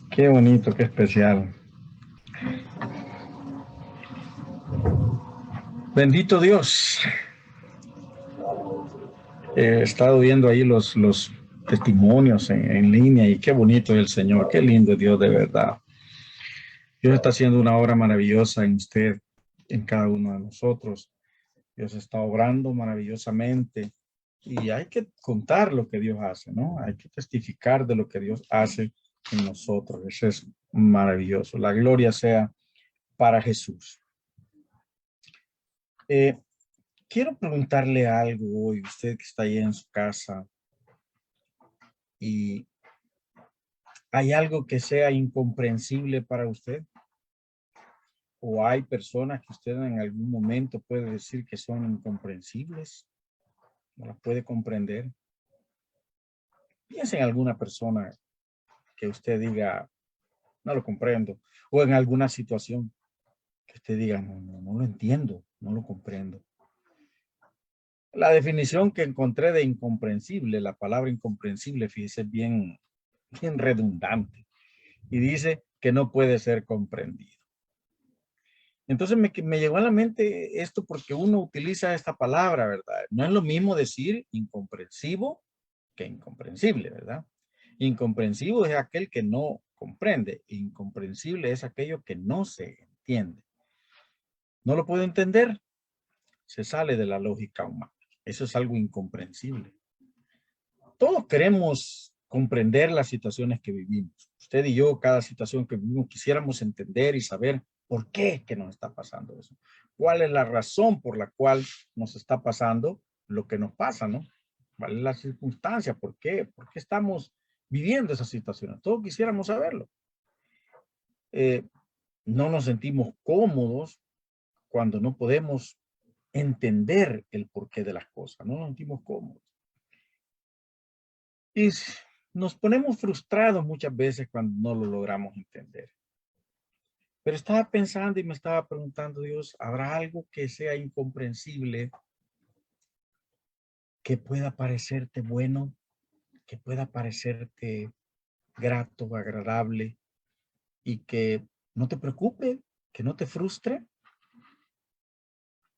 Qué bonito, qué especial. Bendito Dios. He estado viendo ahí los testimonios en línea y qué bonito es el Señor, qué lindo es Dios de verdad. Dios está haciendo una obra maravillosa en usted, en cada uno de nosotros. Dios está obrando maravillosamente y hay que contar lo que Dios hace, ¿no? Hay que testificar de lo que Dios hace en nosotros. Eso es maravilloso. La gloria sea para Jesús. Eh, Quiero preguntarle algo hoy, usted que está ahí en su casa, y hay algo que sea incomprensible para usted, o hay personas que usted en algún momento puede decir que son incomprensibles, no las puede comprender. Piense en alguna persona que usted diga, no lo comprendo, o en alguna situación que usted diga, no lo entiendo, no lo comprendo. La definición que encontré de incomprensible, la palabra incomprensible, fíjese, bien redundante, y dice que no puede ser comprendido. Entonces me llegó a la mente esto porque uno utiliza esta palabra, ¿verdad? No es lo mismo decir incomprensivo que incomprensible, ¿verdad? Incomprensivo es aquel que no comprende. Incomprensible es aquello que no se entiende. No lo puedo entender, se sale de la lógica humana. Eso es algo incomprensible. Todos queremos comprender las situaciones que vivimos. Usted y yo, cada situación que vivimos, quisiéramos entender y saber por qué es que nos está pasando eso. ¿Cuál es la razón por la cual nos está pasando lo que nos pasa, no? ¿Cuál es la circunstancia? ¿Por qué? ¿Por qué estamos viviendo esas situaciones? Todos quisiéramos saberlo. Eh, no nos sentimos cómodos cuando no podemos entender el porqué de las cosas. No nos sentimos cómodos. Y nos ponemos frustrados muchas veces cuando no lo logramos entender. Pero estaba pensando y me estaba preguntando, Dios, ¿habrá algo que sea incomprensible, que pueda parecerte bueno, que pueda parecerte grato, agradable y que no te preocupe, que no te frustre?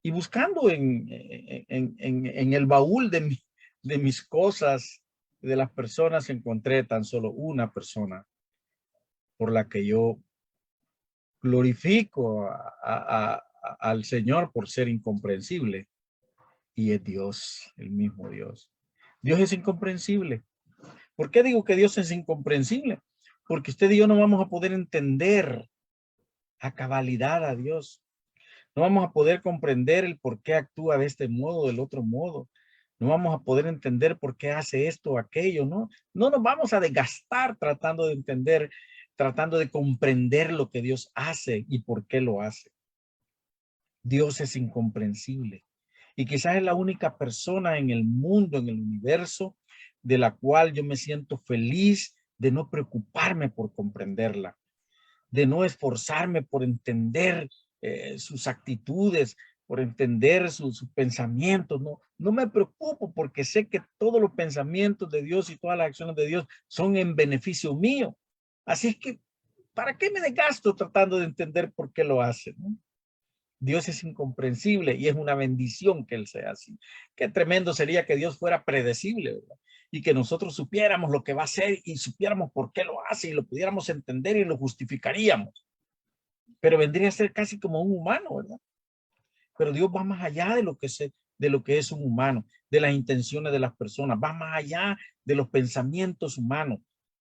Y buscando en el baúl de mis cosas, de las personas, encontré tan solo una persona por la que yo glorifico al Señor por ser incomprensible, y es Dios, el mismo Dios. Dios es incomprensible. ¿Por qué digo que Dios es incomprensible? Porque usted y yo no vamos a poder entender a cabalidad a Dios. No vamos a poder comprender el por qué actúa de este modo o del otro modo. No vamos a poder entender por qué hace esto o aquello, ¿no? No nos vamos a desgastar tratando de entender, tratando de comprender lo que Dios hace y por qué lo hace. Dios es incomprensible. Y quizás es la única persona en el mundo, en el universo, de la cual yo me siento feliz de no preocuparme por comprenderla, de no esforzarme por entender sus actitudes, por entender sus pensamientos. No me preocupo porque sé que todos los pensamientos de Dios y todas las acciones de Dios son en beneficio mío. Así es que, ¿para qué me desgasto tratando de entender por qué lo hace, ¿no? Dios es incomprensible y es una bendición que Él sea así. Qué tremendo sería que Dios fuera predecible, ¿verdad? Y que nosotros supiéramos lo que va a hacer y supiéramos por qué lo hace y lo pudiéramos entender y lo justificaríamos. Pero vendría a ser casi como un humano, ¿verdad? Pero Dios va más allá de lo que es un humano, de las intenciones de las personas, va más allá de los pensamientos humanos.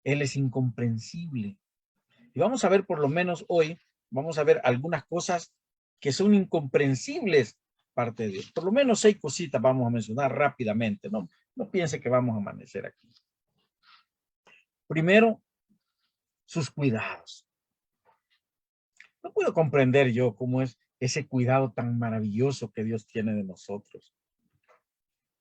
Él es incomprensible. Y vamos a ver por lo menos hoy, vamos a ver algunas cosas que son incomprensibles parte de Dios. Por lo menos 6 cositas vamos a mencionar rápidamente, ¿no? No piense que vamos a amanecer aquí. Primero, sus cuidados. No puedo comprender yo cómo es ese cuidado tan maravilloso que Dios tiene de nosotros.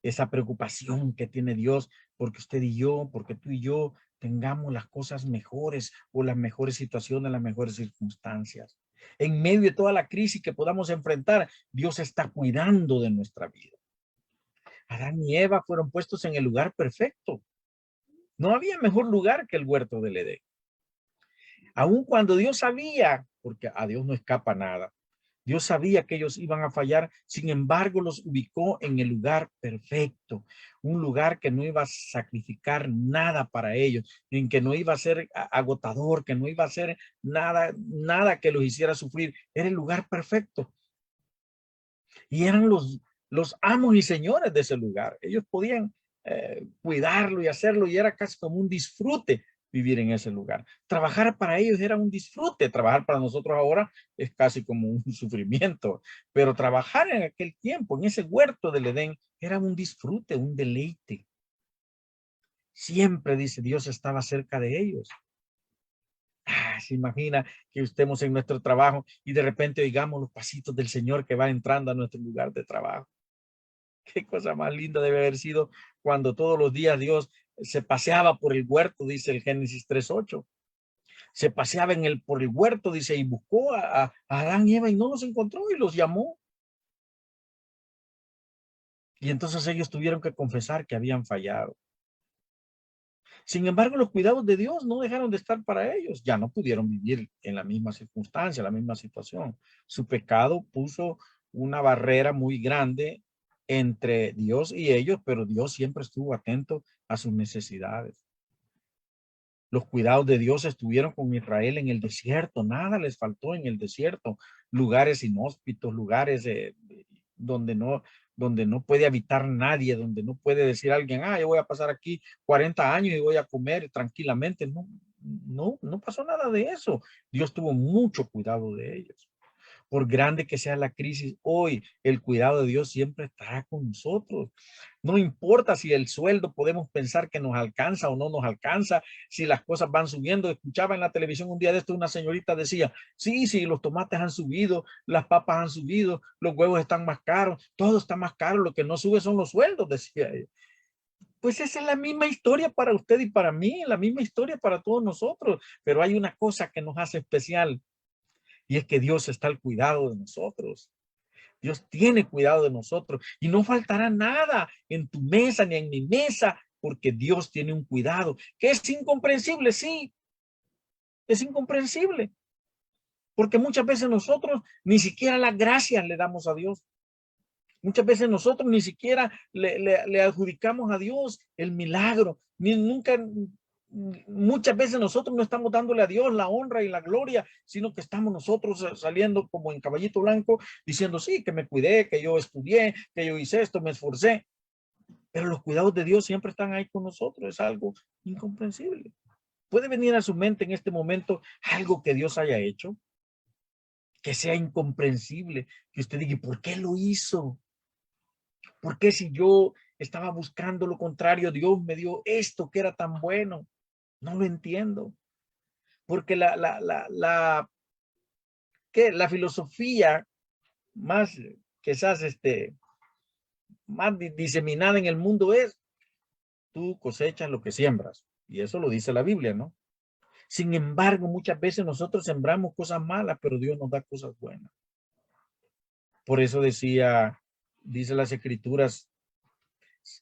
Esa preocupación que tiene Dios porque usted y yo, porque tú y yo tengamos las cosas mejores o las mejores situaciones, las mejores circunstancias. En medio de toda la crisis que podamos enfrentar, Dios está cuidando de nuestra vida. Adán y Eva fueron puestos en el lugar perfecto. No había mejor lugar que el huerto del Edén. Aun cuando Dios sabía, porque a Dios no escapa nada, Dios sabía que ellos iban a fallar, sin embargo los ubicó en el lugar perfecto, un lugar que no iba a sacrificar nada para ellos, en que no iba a ser agotador, que no iba a ser nada que los hiciera sufrir. Era el lugar perfecto. Y eran los amos y señores de ese lugar. Ellos podían cuidarlo y hacerlo, y era casi como un disfrute vivir en ese lugar. Trabajar para ellos era un disfrute. Trabajar para nosotros ahora es casi como un sufrimiento, pero trabajar en aquel tiempo, en ese huerto del Edén, era un disfrute, un deleite. Siempre, dice Dios, estaba cerca de ellos. Se imagina que estemos en nuestro trabajo y de repente oigamos los pasitos del Señor que va entrando a nuestro lugar de trabajo. Qué cosa más linda debe haber sido cuando todos los días Dios se paseaba por el huerto, dice el Génesis 3:8. Se paseaba por el huerto, dice, y buscó a Adán y Eva y no los encontró y los llamó. Y entonces ellos tuvieron que confesar que habían fallado. Sin embargo, los cuidados de Dios no dejaron de estar para ellos. Ya no pudieron vivir en la misma circunstancia, la misma situación. Su pecado puso una barrera muy grande entre Dios y ellos, pero Dios siempre estuvo atento a sus necesidades. Los cuidados de Dios estuvieron con Israel en el desierto. Nada les faltó en el desierto. Lugares inhóspitos, lugares donde no puede habitar nadie, donde no puede decir alguien, yo voy a pasar aquí 40 años y voy a comer tranquilamente. No pasó nada de eso. Dios tuvo mucho cuidado de ellos. Por grande que sea la crisis hoy, el cuidado de Dios siempre estará con nosotros. No importa si el sueldo podemos pensar que nos alcanza o no nos alcanza, si las cosas van subiendo. Escuchaba en la televisión un día de esto, una señorita decía, sí, los tomates han subido, las papas han subido, los huevos están más caros, todo está más caro, lo que no sube son los sueldos, decía ella. Pues esa es la misma historia para usted y para mí, la misma historia para todos nosotros, pero hay una cosa que nos hace especial, y es que Dios está al cuidado de nosotros. Dios tiene cuidado de nosotros y no faltará nada en tu mesa ni en mi mesa, porque Dios tiene un cuidado que es incomprensible. Sí, es incomprensible, porque muchas veces nosotros ni siquiera las gracias le damos a Dios. Muchas veces nosotros ni siquiera le adjudicamos a Dios el milagro, muchas veces nosotros no estamos dándole a Dios la honra y la gloria, sino que estamos nosotros saliendo como en caballito blanco, diciendo, sí, que me cuidé, que yo estudié, que yo hice esto, me esforcé. Pero los cuidados de Dios siempre están ahí con nosotros. Es algo incomprensible. ¿Puede venir a su mente en este momento algo que Dios haya hecho que sea incomprensible, que usted diga, ¿por qué lo hizo? ¿Por qué si yo estaba buscando lo contrario, Dios me dio esto que era tan bueno? No lo entiendo. Porque la filosofía más quizás más diseminada en el mundo es, tú cosechas lo que siembras. Y eso lo dice la Biblia, ¿no? Sin embargo, muchas veces nosotros sembramos cosas malas, pero Dios nos da cosas buenas. Por eso dice las Escrituras,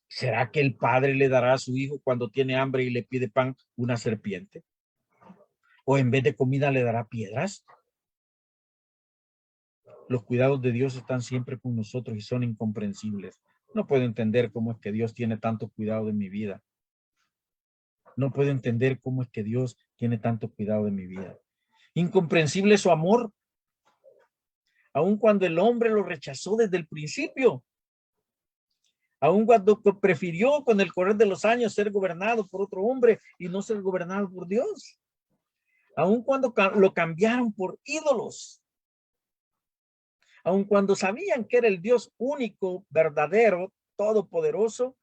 ¿será que el padre le dará a su hijo cuando tiene hambre y le pide pan una serpiente? ¿O en vez de comida le dará piedras? Los cuidados de Dios están siempre con nosotros y son incomprensibles. No puedo entender cómo es que Dios tiene tanto cuidado de mi vida. No puedo entender cómo es que Dios tiene tanto cuidado de mi vida. Incomprensible es su amor, aun cuando el hombre lo rechazó desde el principio. Aun cuando prefirió con el correr de los años ser gobernado por otro hombre y no ser gobernado por Dios. Aun cuando lo cambiaron por ídolos. Aun cuando sabían que era el Dios único, verdadero, todopoderoso,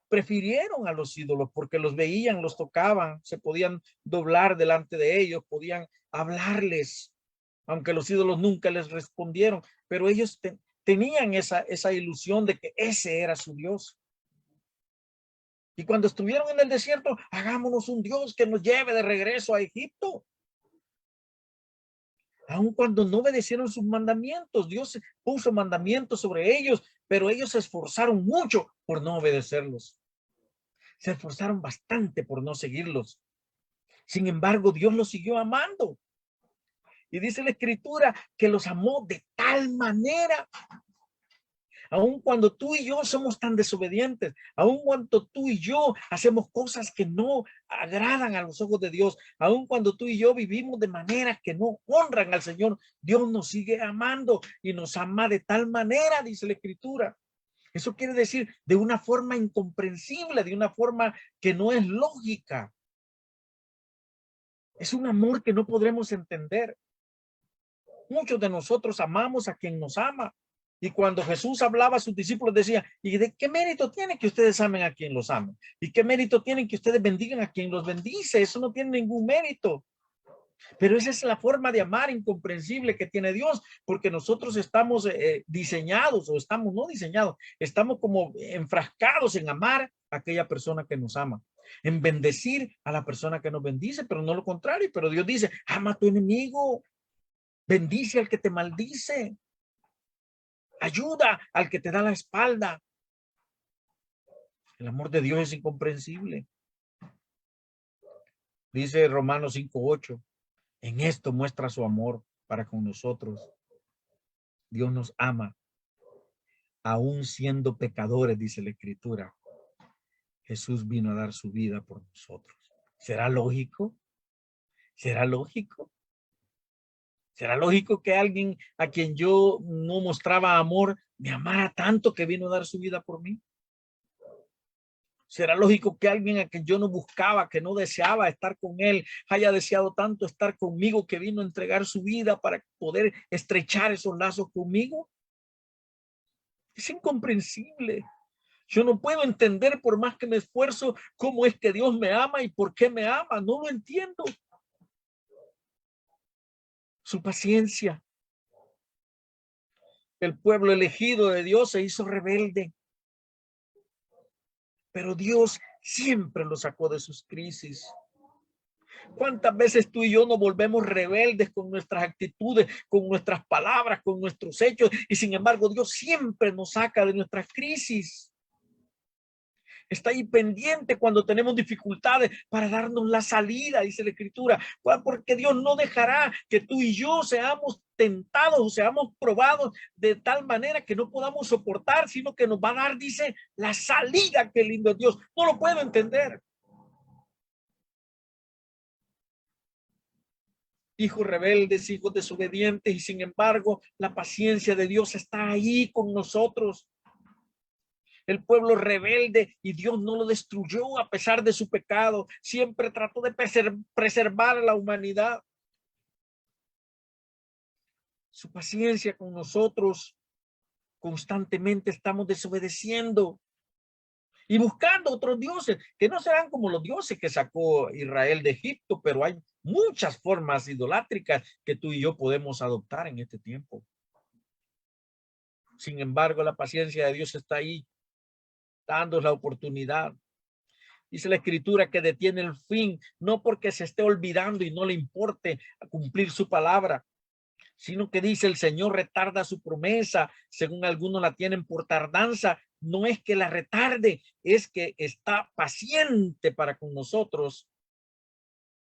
prefirieron a los ídolos porque los veían, los tocaban, se podían doblar delante de ellos, podían hablarles, aunque los ídolos nunca les respondieron, pero ellos tenían esa ilusión de que ese era su Dios. Y cuando estuvieron en el desierto, hagámonos un Dios que nos lleve de regreso a Egipto. Aun cuando no obedecieron sus mandamientos, Dios puso mandamientos sobre ellos, pero ellos se esforzaron mucho por no obedecerlos. Se esforzaron bastante por no seguirlos. Sin embargo, Dios los siguió amando. Y dice la Escritura que los amó de tal manera, aun cuando tú y yo somos tan desobedientes, aun cuando tú y yo hacemos cosas que no agradan a los ojos de Dios, aun cuando tú y yo vivimos de maneras que no honran al Señor, Dios nos sigue amando y nos ama de tal manera, dice la Escritura. Eso quiere decir de una forma incomprensible, de una forma que no es lógica. Es un amor que no podremos entender. Muchos de nosotros amamos a quien nos ama. Y cuando Jesús hablaba a sus discípulos decía, ¿y de qué mérito tiene que ustedes amen a quien los aman? ¿Y qué mérito tienen que ustedes bendigan a quien los bendice? Eso no tiene ningún mérito. Pero esa es la forma de amar incomprensible que tiene Dios, porque nosotros estamos diseñados, o estamos no diseñados, estamos como enfrascados en amar a aquella persona que nos ama, en bendecir a la persona que nos bendice, pero no lo contrario. Pero Dios dice, ama a tu enemigo, bendice al que te maldice, ayuda al que te da la espalda. El amor de Dios es incomprensible. Dice Romanos 5:8, en esto muestra su amor para con nosotros. Dios nos ama, aún siendo pecadores, dice la Escritura. Jesús vino a dar su vida por nosotros. ¿Será lógico? ¿Será lógico? ¿Será lógico que alguien a quien yo no mostraba amor me amara tanto que vino a dar su vida por mí? ¿Será lógico que alguien a quien yo no buscaba, que no deseaba estar con él, haya deseado tanto estar conmigo que vino a entregar su vida para poder estrechar esos lazos conmigo? Es incomprensible. Yo no puedo entender, por más que me esfuerzo, cómo es que Dios me ama y por qué me ama. No lo entiendo. Su paciencia. El pueblo elegido de Dios se hizo rebelde, pero Dios siempre lo sacó de sus crisis. ¿Cuántas veces tú y yo nos volvemos rebeldes con nuestras actitudes, con nuestras palabras, con nuestros hechos? Y sin embargo, Dios siempre nos saca de nuestras crisis. Está ahí pendiente cuando tenemos dificultades para darnos la salida, dice la Escritura, porque Dios no dejará que tú y yo seamos tentados o seamos probados de tal manera que no podamos soportar, sino que nos va a dar, dice, la salida. Qué lindo Dios. No lo puedo entender. Hijos rebeldes, hijos desobedientes, y sin embargo, la paciencia de Dios está ahí con nosotros. El pueblo rebelde y Dios no lo destruyó a pesar de su pecado. Siempre trató de preservar a la humanidad. Su paciencia con nosotros, constantemente estamos desobedeciendo y buscando otros dioses que no serán como los dioses que sacó Israel de Egipto, pero hay muchas formas idolátricas que tú y yo podemos adoptar en este tiempo. Sin embargo, la paciencia de Dios está ahí, dando la oportunidad. Dice la Escritura que detiene el fin, no porque se esté olvidando y no le importe cumplir su palabra, sino que dice el Señor retarda su promesa, según algunos la tienen por tardanza. No es que la retarde, es que está paciente para con nosotros,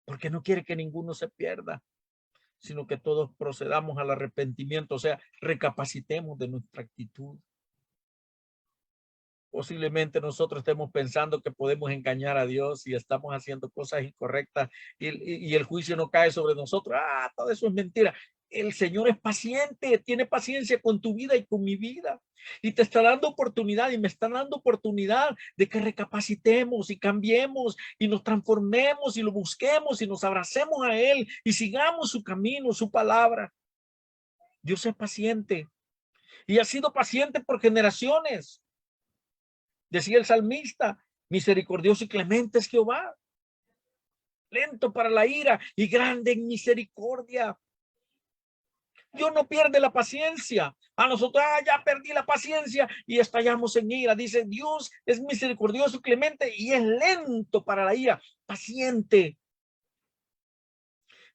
porque no quiere que ninguno se pierda, sino que todos procedamos al arrepentimiento, o sea, recapacitemos de nuestra actitud. Posiblemente nosotros estemos pensando que podemos engañar a Dios y estamos haciendo cosas incorrectas y el juicio no cae sobre nosotros. Todo eso es mentira. El Señor es paciente, tiene paciencia con tu vida y con mi vida. Y te está dando oportunidad y me está dando oportunidad de que recapacitemos y cambiemos y nos transformemos y lo busquemos y nos abracemos a Él y sigamos su camino, su palabra. Dios es paciente y ha sido paciente por generaciones. Decía el salmista, misericordioso y clemente es Jehová, lento para la ira y grande en misericordia. Dios no pierde la paciencia. A nosotros, ya perdí la paciencia y estallamos en ira. Dice, Dios es misericordioso y clemente y es lento para la ira, paciente.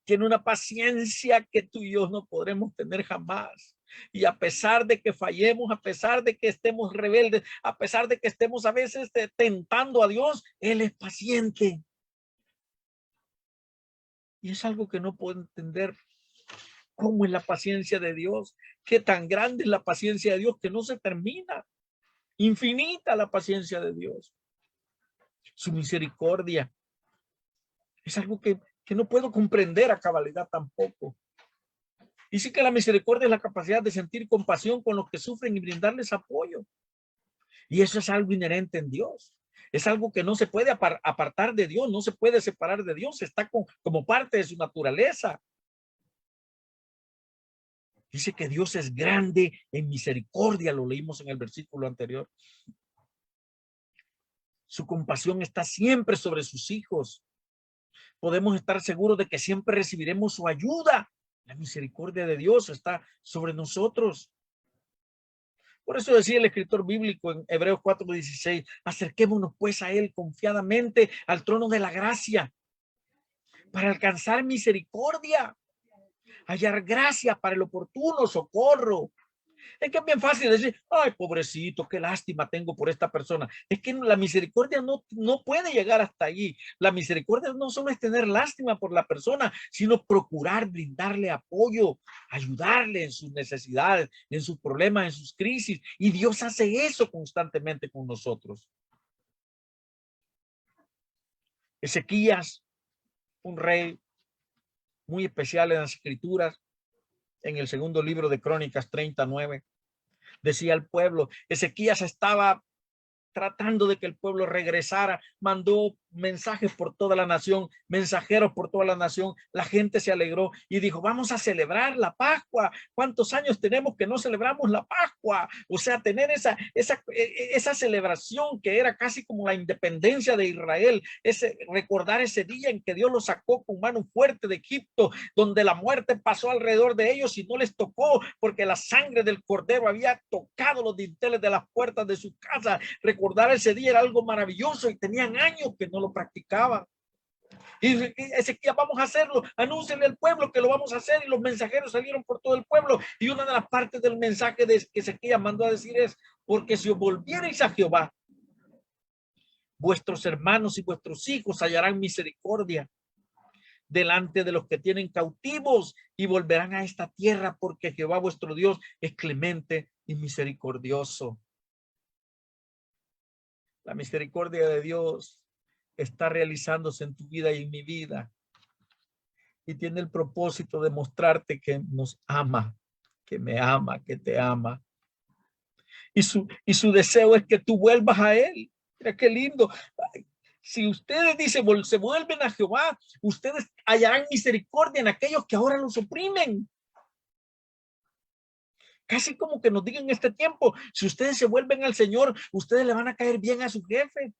Tiene una paciencia que tú y yo no podremos tener jamás. Y a pesar de que fallemos, a pesar de que estemos rebeldes, a pesar de que estemos a veces tentando a Dios, Él es paciente. Y es algo que no puedo entender. ¿Cómo es la paciencia de Dios? ¿Qué tan grande es la paciencia de Dios que no se termina? Infinita la paciencia de Dios. Su misericordia es algo que no puedo comprender a cabalidad tampoco. Y sí que la misericordia es la capacidad de sentir compasión con los que sufren y brindarles apoyo. Y eso es algo inherente en Dios. Es algo que no se puede apartar de Dios, no se puede separar de Dios, está como parte de su naturaleza. Dice que Dios es grande en misericordia, lo leímos en el versículo anterior. Su compasión está siempre sobre sus hijos. Podemos estar seguros de que siempre recibiremos su ayuda. La misericordia de Dios está sobre nosotros. Por eso decía el escritor bíblico en Hebreos 4:16, acerquémonos pues a él confiadamente al trono de la gracia para alcanzar misericordia, hallar gracia para el oportuno socorro. Es que es bien fácil decir, ay, pobrecito, qué lástima tengo por esta persona. Es que la misericordia no puede llegar hasta allí. La misericordia no solo es tener lástima por la persona, sino procurar brindarle apoyo, ayudarle en sus necesidades, en sus problemas, en sus crisis. Y Dios hace eso constantemente con nosotros. Ezequías, un rey muy especial en las escrituras, en el segundo libro de Crónicas 39, decía al pueblo, Ezequías estaba tratando de que el pueblo regresara, mandó mensajes por toda la nación, mensajeros por toda la nación, la gente se alegró y dijo, vamos a celebrar la Pascua. ¿Cuántos años tenemos que no celebramos la Pascua? O sea, tener esa celebración que era casi como la independencia de Israel, recordar ese día en que Dios los sacó con mano fuerte de Egipto, donde la muerte pasó alrededor de ellos y no les tocó porque la sangre del cordero había tocado los dinteles de las puertas de su casa. Recordar ese día era algo maravilloso y tenían años que no lo practicaban. Y Ezequiel, vamos a hacerlo, anúncienle al pueblo que lo vamos a hacer, y los mensajeros salieron por todo el pueblo, y una de las partes del mensaje que Ezequiel mandó a decir es, porque si os volvierais a Jehová, vuestros hermanos y vuestros hijos hallarán misericordia delante de los que tienen cautivos y volverán a esta tierra, porque Jehová vuestro Dios es clemente y misericordioso. La misericordia de Dios está realizándose en tu vida y en mi vida. Y tiene el propósito de mostrarte que nos ama, que me ama, que te ama. Y su deseo es que tú vuelvas a Él. Mira qué lindo. Si ustedes dicen, se vuelven a Jehová, ustedes hallarán misericordia en aquellos que ahora los oprimen. Casi como que nos digan en este tiempo, si ustedes se vuelven al Señor, ustedes le van a caer bien a su jefe.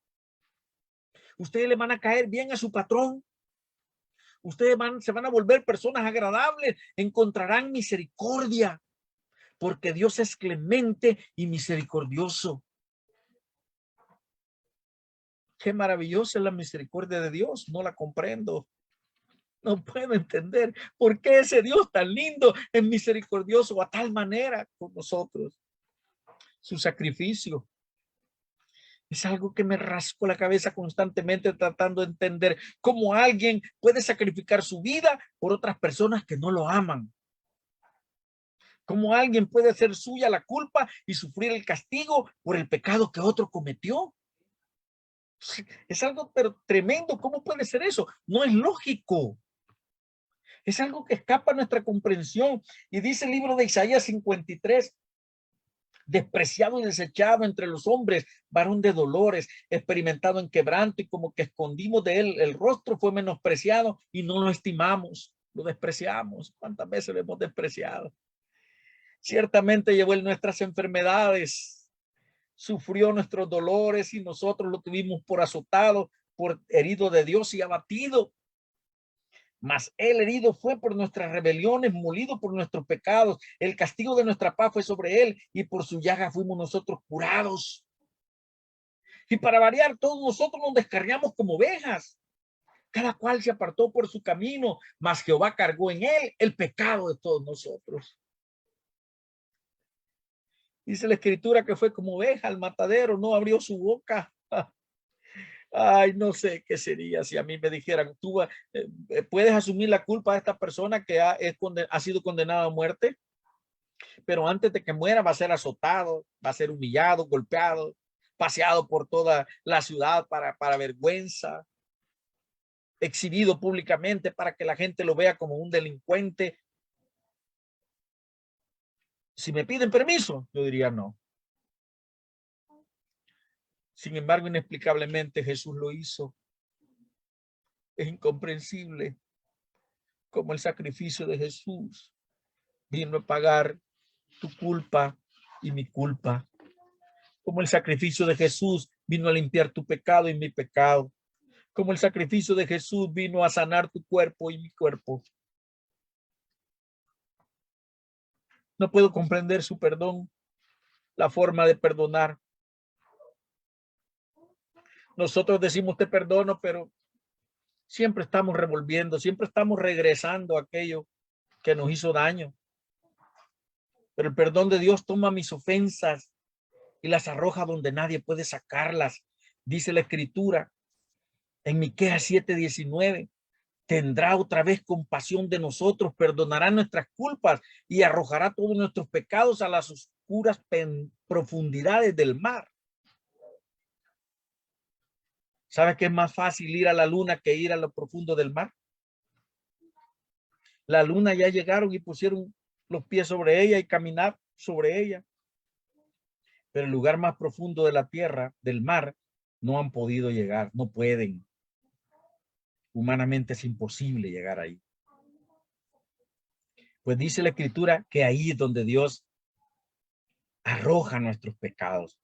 Ustedes le van a caer bien a su patrón. Ustedes se van a volver personas agradables, encontrarán misericordia, porque Dios es clemente y misericordioso. Qué maravillosa es la misericordia de Dios, no la comprendo. No puedo entender por qué ese Dios tan lindo es misericordioso a tal manera con nosotros. Su sacrificio es algo que me rasco la cabeza constantemente tratando de entender cómo alguien puede sacrificar su vida por otras personas que no lo aman. Cómo alguien puede hacer suya la culpa y sufrir el castigo por el pecado que otro cometió. Es algo pero tremendo. ¿Cómo puede ser eso? No es lógico. Es algo que escapa a nuestra comprensión. Y dice el libro de Isaías 53, despreciado y desechado entre los hombres, varón de dolores, experimentado en quebranto, y como que escondimos de él el rostro, fue menospreciado y no lo estimamos, lo despreciamos. ¿Cuántas veces lo hemos despreciado? Ciertamente llevó él nuestras enfermedades, sufrió nuestros dolores y nosotros lo tuvimos por azotado, por herido de Dios y abatido. Mas él herido fue por nuestras rebeliones, molido por nuestros pecados. El castigo de nuestra paz fue sobre él y por su llaga fuimos nosotros curados. Y para variar, todos nosotros nos descarriamos como ovejas. Cada cual se apartó por su camino, mas Jehová cargó en él el pecado de todos nosotros. Dice la escritura que fue como oveja al matadero, no abrió su boca. Ay, no sé qué sería si a mí me dijeran, tú puedes asumir la culpa de esta persona que ha sido condenada a muerte, pero antes de que muera va a ser azotado, va a ser humillado, golpeado, paseado por toda la ciudad para vergüenza, exhibido públicamente para que la gente lo vea como un delincuente. Si me piden permiso, yo diría no. Sin embargo, inexplicablemente Jesús lo hizo. Es incomprensible cómo el sacrificio de Jesús vino a pagar tu culpa y mi culpa. Como el sacrificio de Jesús vino a limpiar tu pecado y mi pecado. Como el sacrificio de Jesús vino a sanar tu cuerpo y mi cuerpo. No puedo comprender su perdón, la forma de perdonar. Nosotros decimos te perdono, pero siempre estamos revolviendo, siempre estamos regresando a aquello que nos hizo daño. Pero el perdón de Dios toma mis ofensas y las arroja donde nadie puede sacarlas. Dice la Escritura en Miqueas 7:19, tendrá otra vez compasión de nosotros, perdonará nuestras culpas y arrojará todos nuestros pecados a las oscuras profundidades del mar. ¿Sabes que es más fácil ir a la luna que ir a lo profundo del mar? La luna ya llegaron y pusieron los pies sobre ella y caminar sobre ella. Pero el lugar más profundo de la tierra, del mar, no han podido llegar, no pueden. Humanamente es imposible llegar ahí. Pues dice la Escritura que ahí es donde Dios arroja nuestros pecados,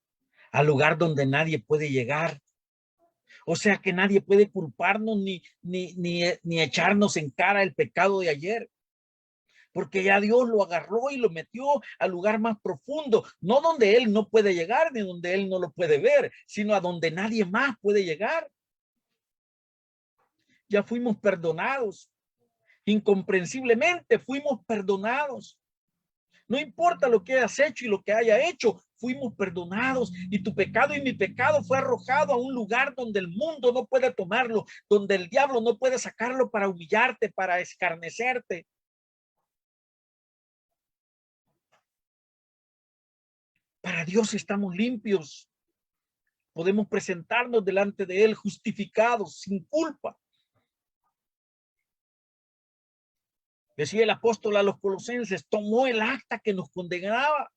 al lugar donde nadie puede llegar. O sea que nadie puede culparnos ni echarnos en cara el pecado de ayer. Porque ya Dios lo agarró y lo metió al lugar más profundo, no donde él no puede llegar, ni donde él no lo puede ver, sino a donde nadie más puede llegar. Ya fuimos perdonados, incomprensiblemente fuimos perdonados. No importa lo que hayas hecho y lo que haya hecho, fuimos perdonados y tu pecado y mi pecado fue arrojado a un lugar donde el mundo no puede tomarlo, donde el diablo no puede sacarlo para humillarte, para escarnecerte. Para Dios estamos limpios. Podemos presentarnos delante de él justificados, sin culpa. Decía el apóstol a los colosenses, tomó el acta que nos condenaba,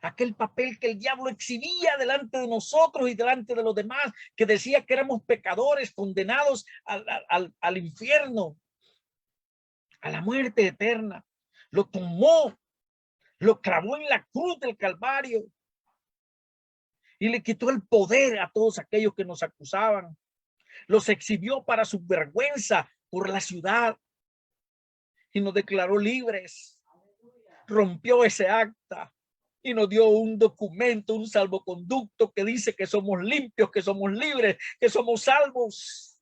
aquel papel que el diablo exhibía delante de nosotros y delante de los demás, que decía que éramos pecadores condenados al infierno, a la muerte eterna. Lo tomó, lo clavó en la cruz del Calvario y le quitó el poder a todos aquellos que nos acusaban. Los exhibió para su vergüenza por la ciudad y nos declaró libres. Rompió ese acta y nos dio un documento, un salvoconducto que dice que somos limpios, que somos libres, que somos salvos.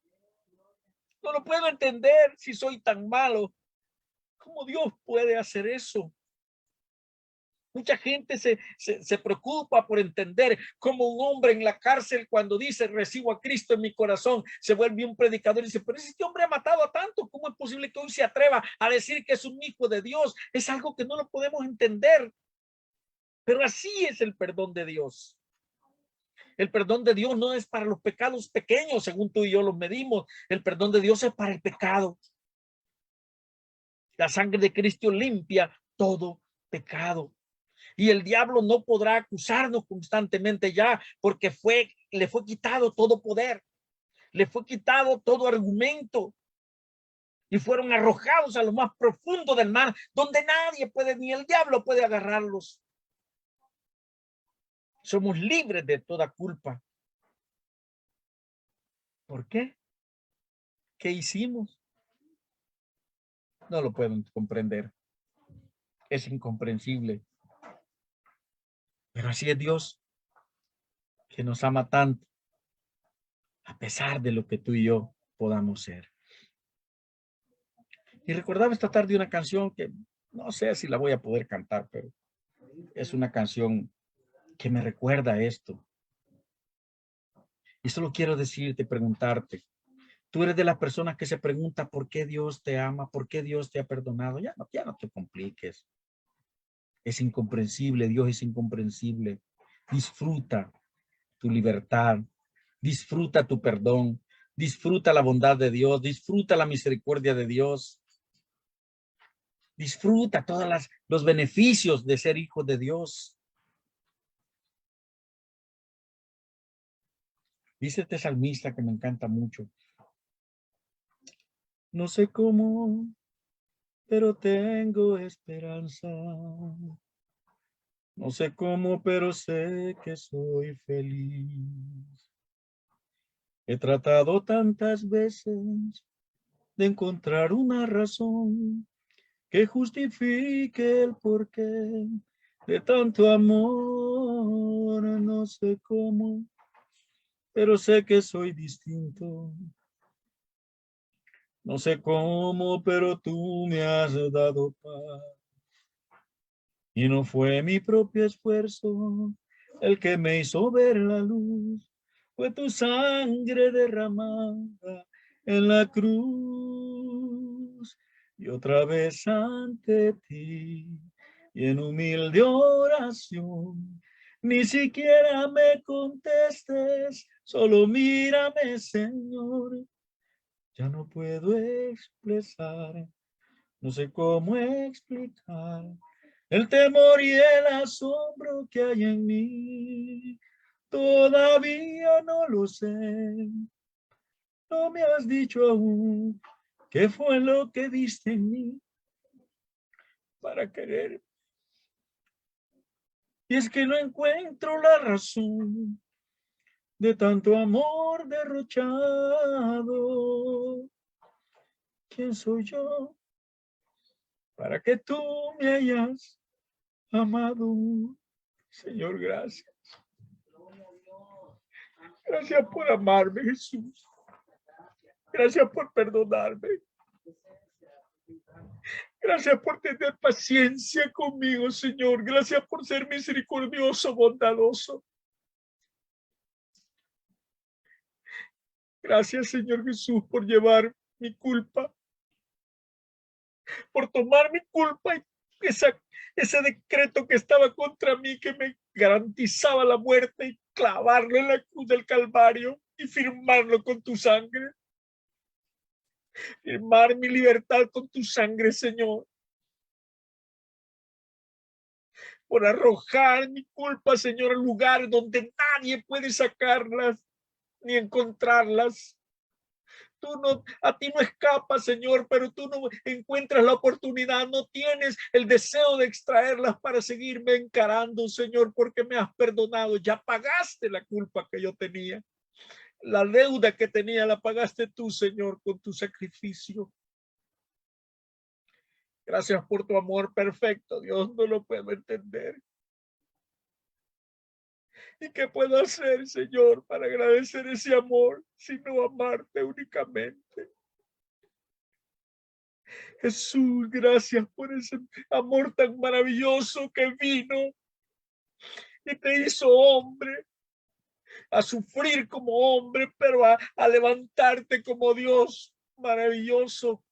No lo puedo entender si soy tan malo. ¿Cómo Dios puede hacer eso? Mucha gente se preocupa por entender cómo un hombre en la cárcel, cuando dice recibo a Cristo en mi corazón, se vuelve un predicador y dice, pero este hombre ha matado a tanto, ¿cómo es posible que hoy se atreva a decir que es un hijo de Dios? Es algo que no lo podemos entender. Pero así es el perdón de Dios. El perdón de Dios no es para los pecados pequeños, según tú y yo los medimos. El perdón de Dios es para el pecado. La sangre de Cristo limpia todo pecado. Y el diablo no podrá acusarnos constantemente ya, porque le fue quitado todo poder, le fue quitado todo argumento y fueron arrojados a lo más profundo del mar, donde nadie puede, ni el diablo puede agarrarlos. Somos libres de toda culpa. ¿Por qué? ¿Qué hicimos? No lo pueden comprender. Es incomprensible. Pero así es Dios, que nos ama tanto, a pesar de lo que tú y yo podamos ser. Y recordaba esta tarde una canción que no sé si la voy a poder cantar, pero es una canción que me recuerda esto. Y solo quiero decirte, preguntarte, tú eres de las personas que se pregunta por qué Dios te ama, por qué Dios te ha perdonado. Ya no te compliques. Es incomprensible, Dios es incomprensible. Disfruta tu libertad, disfruta tu perdón, disfruta la bondad de Dios, disfruta la misericordia de Dios, disfruta todos los beneficios de ser hijo de Dios. Dice este salmista que me encanta mucho. No sé cómo, pero tengo esperanza. No sé cómo, pero sé que soy feliz. He tratado tantas veces de encontrar una razón que justifique el porqué de tanto amor. No sé cómo, pero sé que soy distinto. No sé cómo, pero tú me has dado paz. Y no fue mi propio esfuerzo el que me hizo ver la luz. Fue tu sangre derramada en la cruz. Y otra vez ante ti, y en humilde oración, ni siquiera me contestes, solo mírame, Señor. Ya no puedo expresar, no sé cómo explicar el temor y el asombro que hay en mí. Todavía no lo sé, no me has dicho aún qué fue lo que viste en mí para querer. Y es que no encuentro la razón de tanto amor derrochado. ¿Quién soy yo para que tú me hayas amado? Señor, gracias. Gracias por amarme, Jesús. Gracias por perdonarme. Gracias por tener paciencia conmigo, Señor. Gracias por ser misericordioso, bondadoso. Gracias, Señor Jesús, por llevar mi culpa, por tomar mi culpa y ese decreto que estaba contra mí, que me garantizaba la muerte, y clavarlo en la cruz del Calvario y firmarlo con tu sangre. Firmar mi libertad con tu sangre, Señor. Por arrojar mi culpa, Señor, al lugar donde nadie puede sacarlas ni encontrarlas. A ti no escapas, Señor, pero tú no encuentras la oportunidad, no tienes el deseo de extraerlas para seguirme encarando, Señor, porque me has perdonado. Ya pagaste la culpa que yo tenía. La deuda que tenía la pagaste tú, Señor, con tu sacrificio. Gracias por tu amor perfecto, Dios, no lo puedo entender. ¿Y qué puedo hacer, Señor, para agradecer ese amor, sino amarte únicamente? Jesús, gracias por ese amor tan maravilloso que vino y te hizo hombre, a sufrir como hombre, pero a levantarte como Dios maravilloso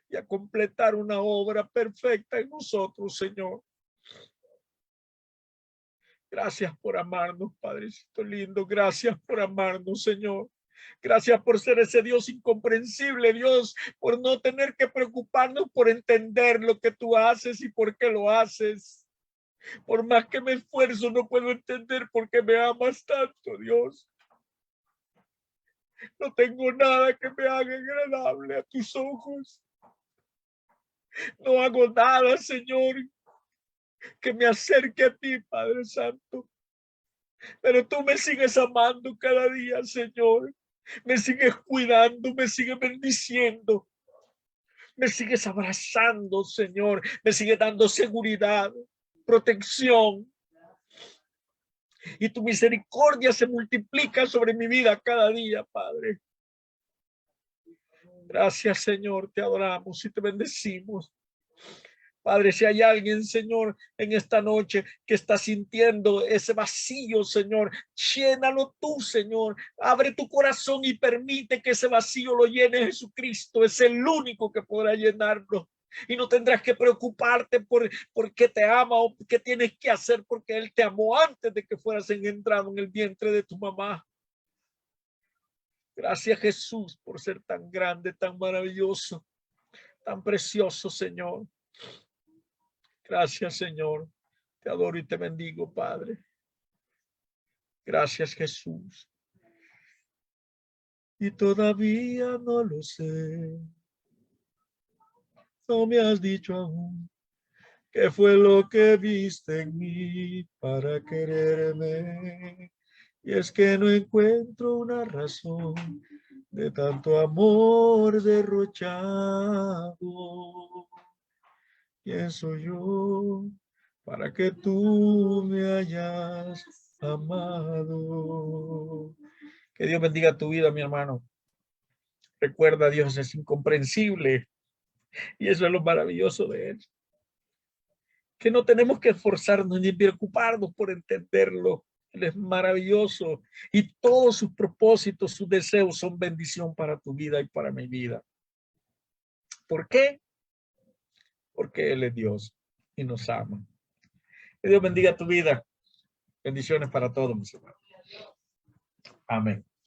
y a completar una obra perfecta en nosotros, Señor. Gracias por amarnos, Padrecito lindo. Gracias por amarnos, Señor. Gracias por ser ese Dios incomprensible, Dios, por no tener que preocuparnos por entender lo que tú haces y por qué lo haces. Por más que me esfuerzo, no puedo entender por qué me amas tanto, Dios. No tengo nada que me haga agradable a tus ojos. No hago nada, Señor, que me acerque a ti, Padre Santo. Pero tú me sigues amando cada día, Señor. Me sigues cuidando, me sigues bendiciendo. Me sigues abrazando, Señor. Me sigues dando seguridad, protección. Y tu misericordia se multiplica sobre mi vida cada día, Padre. Gracias, Señor. Te adoramos y te bendecimos. Padre, si hay alguien, Señor, en esta noche que está sintiendo ese vacío, Señor, llénalo tú, Señor. Abre tu corazón y permite que ese vacío lo llene Jesucristo. Es el único que podrá llenarlo. Y no tendrás que preocuparte por qué te ama o qué tienes que hacer, porque Él te amó antes de que fueras engendrado en el vientre de tu mamá. Gracias, Jesús, por ser tan grande, tan maravilloso, tan precioso, Señor. Gracias, Señor. Te adoro y te bendigo, Padre. Gracias, Jesús. Y todavía no lo sé. No me has dicho aún qué fue lo que viste en mí para quererme. Y es que no encuentro una razón de tanto amor derrochado. ¿Quién soy yo para que tú me hayas amado? Que Dios bendiga tu vida, mi hermano. Recuerda, Dios es incomprensible y eso es lo maravilloso de Él. Que no tenemos que esforzarnos ni preocuparnos por entenderlo. Él es maravilloso y todos sus propósitos, sus deseos son bendición para tu vida y para mi vida. ¿Por qué? Porque Él es Dios y nos ama. Que Dios bendiga tu vida. Bendiciones para todos, mis hermanos. Amén.